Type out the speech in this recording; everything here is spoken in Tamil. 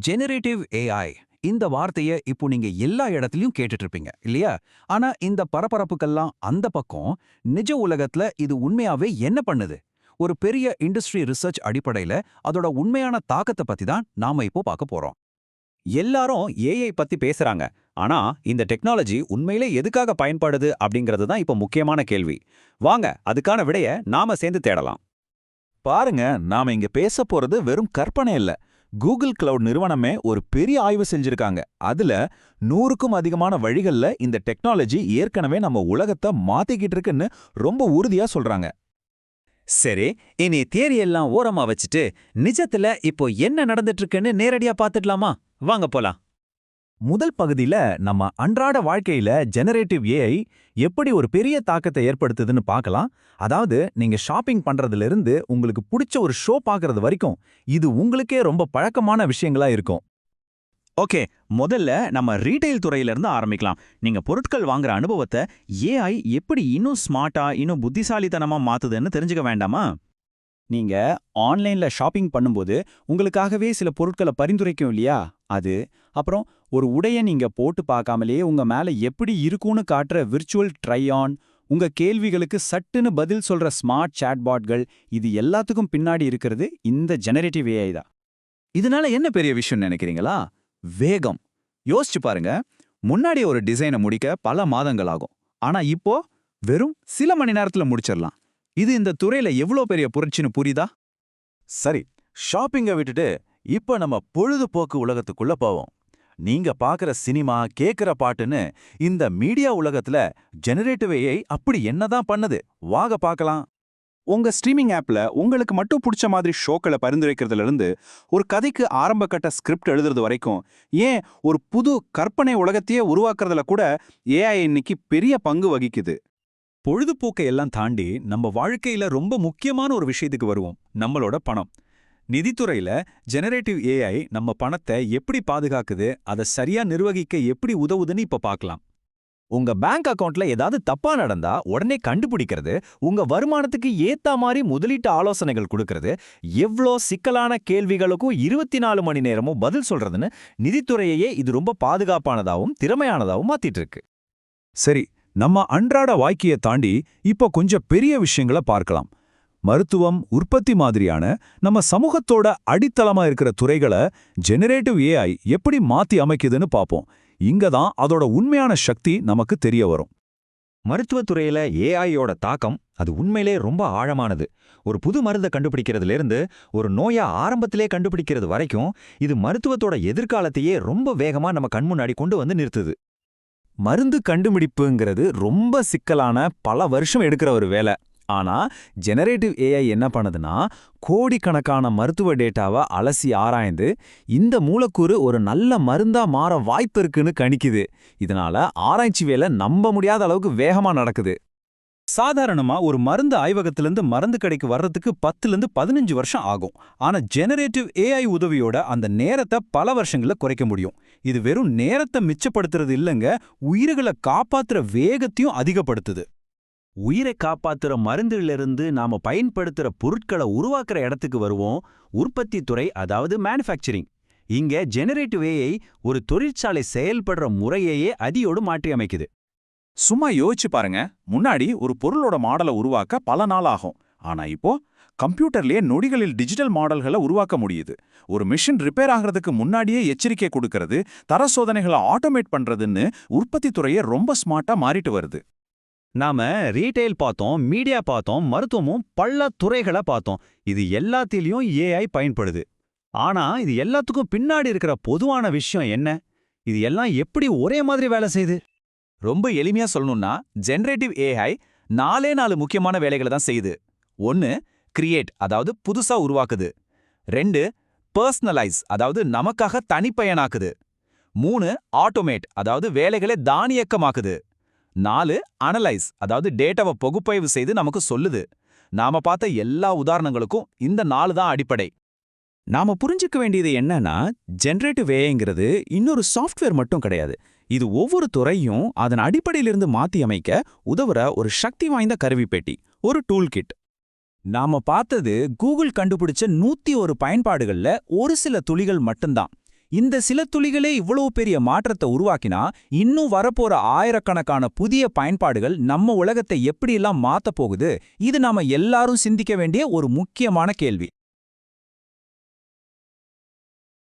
ஜெனரேட்டிவ் ஏஐ இந்த வார்த்தைய இப்போ நீங்க எல்லா இடத்துலயும் கேட்டுட்டு இருப்பீங்க இல்லையா? ஆனா இந்த பரபரப்புக்கெல்லாம் அந்த பக்கம் நிஜ உலகத்துல இது உண்மையாவே என்ன பண்ணுது? ஒரு பெரிய இண்டஸ்ட்ரி ரிசர்ச் அடிப்படையில அதோட உண்மையான தாக்கத்தை பத்தி தான் நாம இப்போ பார்க்க போறோம். எல்லாரும் ஏஐ பத்தி பேசுறாங்க. ஆனா இந்த டெக்னாலஜி உண்மையிலே எதுக்காக பயன்படுது அப்படிங்கிறது தான் இப்போ முக்கியமான கேள்வி. வாங்க அதுக்கான விடைய நாம சேர்ந்து தேடலாம். பாருங்க, நாம இங்க பேச போறது வெறும் கற்பனை இல்ல. கூகுள் கிளவுட் நிறுவனமே ஒரு பெரிய ஆய்வு செஞ்சிருக்காங்க. அதுல 100க்கும் அதிகமான வழிகள்ல இந்த டெக்னாலஜி ஏற்கனவே நம்ம உலகத்தை மாத்திக்கிட்டு இருக்குன்னு ரொம்ப உறுதியா சொல்றாங்க. சரி, இனி தியரி எல்லாம் ஓரமா வச்சுட்டு நிஜத்துல இப்போ என்ன நடந்துட்டு இருக்குன்னு நேரடியா பார்த்துடலாமா? வாங்க போலாம். முதல் பகுதியில நம்ம அன்றாட வாழ்க்கையில ஜெனரேட்டிவ் ஏஐ எப்படி ஒரு பெரிய தாக்கத்தை ஏற்படுத்துதுன்னு பார்க்கலாம். அதாவது நீங்க ஷாப்பிங் பண்றதுல இருந்து உங்களுக்கு பிடிச்ச ஒரு ஷோ பார்க்கறது வரைக்கும் இது உங்களுக்கே ரொம்ப பழக்கமான விஷயங்களா இருக்கும். ஓகே, முதல்ல நம்ம ரீட்டைல் துறையில இருந்து ஆரம்பிக்கலாம். நீங்க பொருட்கள் வாங்குற அனுபவத்தை ஏஐ எப்படி இன்னும் ஸ்மார்ட்டா, இன்னும் புத்திசாலித்தனமா மாத்துதுன்னு தெரிஞ்சுக்க வேண்டாமா? நீங்க ஆன்லைன்ல ஷாப்பிங் பண்ணும்போது உங்களுக்காகவே சில பொருட்களை பரிந்துரைக்கும் இல்லையா? அப்புறம் ஒரு உடைய நீங்க போட்டு பார்க்காமலே உங்க மேல எப்படி இருக்கும்னு காட்டுற விர்ச்சுவல் ட்ரை ஆன், உங்க கேள்விகளுக்கு சட்டுன்னு பதில் சொல்ற ஸ்மார்ட் சாட்பாட்கள், இது எல்லாத்துக்கும் பின்னாடி இருக்கிறது இந்த ஜெனரேட்டிவ் ஏஐ தான். இதனால என்ன பெரிய விஷயம் நினைக்கிறீங்களா? வேகம். யோசிச்சு பாருங்க, முன்னாடி ஒரு டிசைனை முடிக்க பல மாதங்கள் ஆகும். ஆனா இப்போ வெறும் சில மணி நேரத்துல முடிச்சிடலாம். இது இந்த துறையில எவ்வளோ பெரிய புரட்சின்னு புரியுதா? சரி, ஷாப்பிங்கை விட்டுட்டு இப்ப நம்ம பொழுதுபோக்கு உலகத்துக்குள்ள போவோம். நீங்க பார்க்குற சினிமா, கேட்குற பாட்டுன்னு இந்த மீடியா உலகத்துல ஜெனரேட்டிவ் ஏஐ அப்படி என்னதான் பண்ணுது? வாங்க பார்க்கலாம். உங்க ஸ்ட்ரீமிங் ஆப்ல உங்களுக்கு மட்டும் பிடிச்ச மாதிரி ஷோக்களை பரிந்துரைக்கிறதுல இருந்து ஒரு கதைக்கு ஆரம்ப கட்ட ஸ்கிரிப்ட் எழுதுறது வரைக்கும், ஏன் ஒரு புது கற்பனை உலகத்தையே உருவாக்குறதுல கூட ஏஐ இன்னைக்கு பெரிய பங்கு வகிக்குது. பொழுதுபோக்கை எல்லாம் தாண்டி நம்ம வாழ்க்கையில ரொம்ப முக்கியமான ஒரு விஷயத்துக்கு வருவோம், நம்மளோட பணம். நிதித்துறையில ஜெனரேட்டிவ் ஏஐ நம்ம பணத்தை எப்படி பாதுகாக்குது, அதை சரியா நிர்வகிக்க எப்படி உதவுதுன்னு இப்ப பார்க்கலாம். உங்க பேங்க் அக்கவுண்ட்ல ஏதாவது தப்பா நடந்தா உடனே கண்டுபிடிக்கிறது, உங்க வருமானத்துக்கு ஏத்த மாதிரி முதலீட்டு ஆலோசனைகள் கொடுக்கறது, எவ்ளோ சிக்கலான கேள்விகளுக்கும் 24 மணி நேரமும் பதில் சொல்றதுன்னு நிதித்துறையையே இது ரொம்ப பாதுகாப்பானதாகவும் திறமையானதாகவும் மாத்திட்டு இருக்கு. சரி, நம்ம அன்றாட வாழ்க்கையை தாண்டி இப்போ கொஞ்சம் பெரிய விஷயங்களை பார்க்கலாம். மருத்துவம், உற்பத்தி மாதிரியான நம்ம சமூகத்தோட அடித்தளமா இருக்கிற துறைகளை ஜெனரேட்டிவ் ஏஐ எப்படி மாத்தி அமைக்குதுன்னு பார்ப்போம். இங்க தான் அதோட உண்மையான சக்தி நமக்கு தெரிய வரும். மருத்துவத்துறையில ஏஐயோட தாக்கம் அது உண்மையிலே ரொம்ப ஆழமானது. ஒரு புது மருந்தை கண்டுபிடிக்கிறதுலேருந்து ஒரு நோயை ஆரம்பத்திலே கண்டுபிடிக்கிறது வரைக்கும் இது மருத்துவத்தோட எதிர்காலத்தையே ரொம்ப வேகமா நம்ம கண்முன்னாடி கொண்டு வந்து நிறுத்துது. மருந்து கண்டுபிடிப்புங்கிறது ரொம்ப சிக்கலான, பல வருஷம் எடுக்கிற ஒரு வேலை. ஆனா ஜெனரேட்டிவ் ஏஐ என்ன பண்ணுதுன்னா, கோடிக்கணக்கான மருத்துவ டேட்டாவை அலசி ஆராய்ந்து இந்த மூலக்கூறு ஒரு நல்ல மருந்தா மாற வாய்ப்பு இருக்குன்னு கணிக்குது. இதனால ஆராய்ச்சி வேலை நம்ப முடியாத அளவுக்கு வேகமா நடக்குது. சாதாரணமா ஒரு மருந்து ஆய்வகத்திலிருந்து மருந்து கடைக்கு வர்றதுக்கு 10லிருந்து 15 வருஷம் ஆகும். ஆனா ஜெனரேட்டிவ் ஏஐ உதவியோட அந்த நேரத்தை பல வருஷங்கள்ல குறைக்க முடியும். இது வெறும் நேரத்தை மிச்சப்படுத்துறது இல்லைங்க, உயிர்களை காப்பாத்துற வேகத்தையும் அதிகப்படுத்துது. உயிரை காப்பாத்துற மருந்துகளிலிருந்து நாம பயன்படுத்துற பொருட்களை உருவாக்குற இடத்துக்கு வருவோம். உற்பத்தி துறை, அதாவது மேனுஃபேக்சரிங். இங்க ஜெனரேட்டிவ் ஏஐ ஒரு தொழிற்சாலை செயல்படுற முறையையே அடியோடு மாற்றி அமைக்குது. சும்மா யோசிச்சு பாருங்க, முன்னாடி ஒரு பொருளோட மாடலை உருவாக்க பல நாள் ஆகும். ஆனா இப்போ கம்ப்யூட்டர்லயே நொடிகளில் டிஜிட்டல் மாடல்களை உருவாக்க முடியுது. ஒரு மிஷின் ரிப்பேர் ஆகிறதுக்கு முன்னாடியே எச்சரிக்கை கொடுக்கறது, தர சோதனைகளை ஆட்டோமேட் பண்றதுன்னு உற்பத்தி துறையே ரொம்ப ஸ்மார்ட்டா மாறிட்டு வருது. நாம ரீட்டைல் பார்த்தோம், மீடியா பார்த்தோம், மருத்துவமும் பல துறைகளை பார்த்தோம். இது எல்லாத்திலையும் ஏஐ பயன்படுது. ஆனா இது எல்லாத்துக்கும் பின்னாடி இருக்கிற பொதுவான விஷயம் என்ன? இது எல்லாம் எப்படி ஒரே மாதிரி வேலை செய்யுது? ரொம்ப எளிமையா சொல்லணும்னா, ஜெனரேட்டிவ் ஏஐ 4 முக்கியமான வேலைகளை தான் செய்யுது. 1, கிரியேட், அதாவது புதுசா உருவாக்குது. 2, பர்சனலைஸ், அதாவது நமக்காக தனிப்பயனாக்குது. 3, ஆட்டோமேட், அதாவது வேலைகளை தானியக்கமாக்குது. 4, அனலைஸ், அதாவது டேட்டாவை பகுப்பாய்வு செய்து நமக்கு சொல்லுது. நாம பார்த்த எல்லா உதாரணங்களுக்கும் இந்த 4 தான் அடிப்படை. நாம புரிஞ்சுக்க வேண்டியது என்னன்னா, ஜெனரேட்டிவ் ஏஐங்கிறது இன்னொரு சாஃப்ட்வேர் மட்டும் கிடையாது. இது ஒவ்வொரு துறையும் அதன் அடிப்படையிலிருந்து மாத்தி அமைக்க உதவுற ஒரு சக்தி வாய்ந்த கருவிப்பேட்டி, ஒரு டூல் கிட். நாம பார்த்தது கூகுள் கண்டுபிடிச்ச 101 பயன்பாடுகள்ல ஒரு சில துளிகள் மட்டும்தான். இந்த சில துளிகளே இவ்வளவு பெரிய மாற்றத்தை உருவாக்கினா இன்னும் வரப்போற ஆயிரக்கணக்கான புதிய பயன்பாடுகள் நம்ம உலகத்தை எப்படியெல்லாம் மாத்தப் போகுது, இது நாம எல்லாரும் சிந்திக்க வேண்டிய ஒரு முக்கியமான கேள்வி.